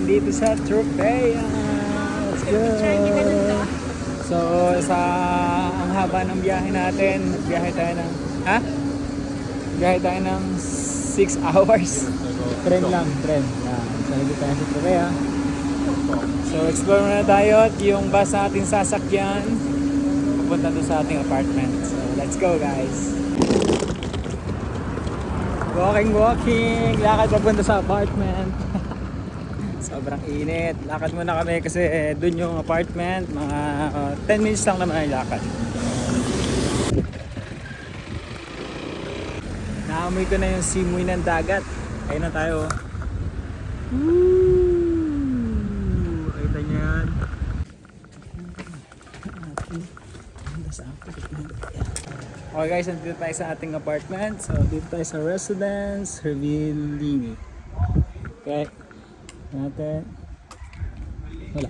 dito sa Tropea. Let's go! So, sa ang haba ng biyahe natin, biyahe tayo ng, biyahe tayo ng 6 hours. Tren lang, tren. Sa likod tayo sa Tropea. So, explore muna tayo at yung bus natin sasakyan pupunta doon sa ating apartment. So, let's go guys! Walking! Lakad papunta sa apartment. Sobrang init. Lakad muna kami kasi dun yung apartment. Mga 10 minutes lang naman ang lakad. Naamoy ko na yung simoy ng dagat. Ayun na tayo. Woo! Kita nyo yan. Okay guys, nandito tayo sa ating apartment. So dito tayo sa residence Hervillini. Okay. Natin. Wala.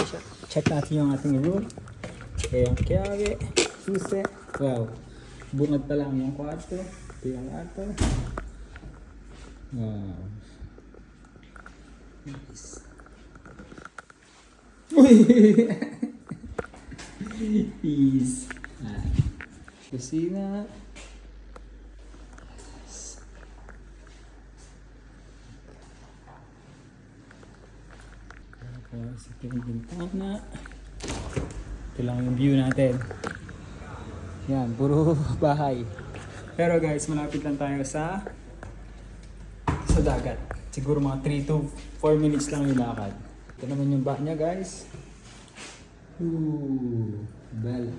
So, check natin yung ating room. Okay, ang kiyari. Susi. Wow. Bungad pa lang yung kwarto. Ito yung kwarto. Wow. Nice. Uy! Peace. Kusina. Tapos ito yung bintana. Ito lang yung view natin. Yan, puro bahay. Pero guys, malapit lang tayo sa dagat. Siguro mga 3 to 4 minutes lang yung lakad. Ito naman yung niya guys. Ooh, bella.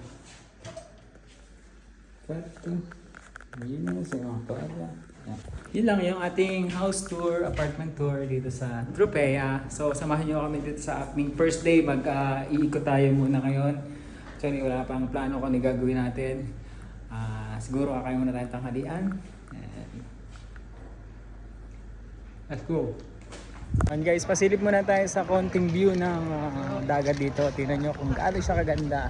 Ito. Yun na sa mga pala. Yun lang yung ating house tour, apartment tour dito sa Tropea. So samahan nyo kami dito sa aming first day. Mag-iikot tayo muna ngayon. Actually wala pang plano kung ano gagawin natin. Siguro kakain muna tayong tanghalian. Let's go! And guys, pasilip muna tayo sa konting view ng dagat dito. Tingnan nyo kung gaano siya kaganda.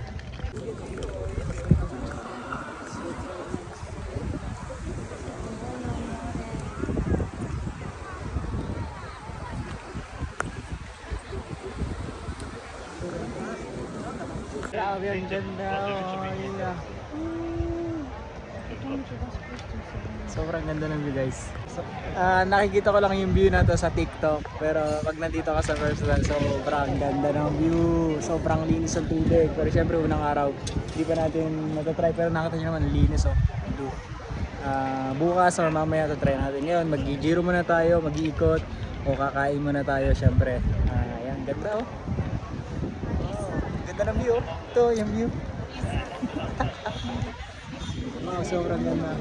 Grabe ang ganda. Sobrang ganda ng view guys. So, nakikita ko lang yung view na to sa TikTok. Pero pag nandito ka sa personal, sobrang ganda ng view. Sobrang linis ng tubig. Pero syempre unang araw, hindi pa natin matatry. Pero nakita nyo naman, linis oh. Bukas or mamaya tatry natin. Ngayon, mag-giro muna tayo, mag-iikot. O kakain muna tayo syempre. Ayan, ganda oh. Ganda ng view oh. Ito yung view. Wow, sobrang ganda.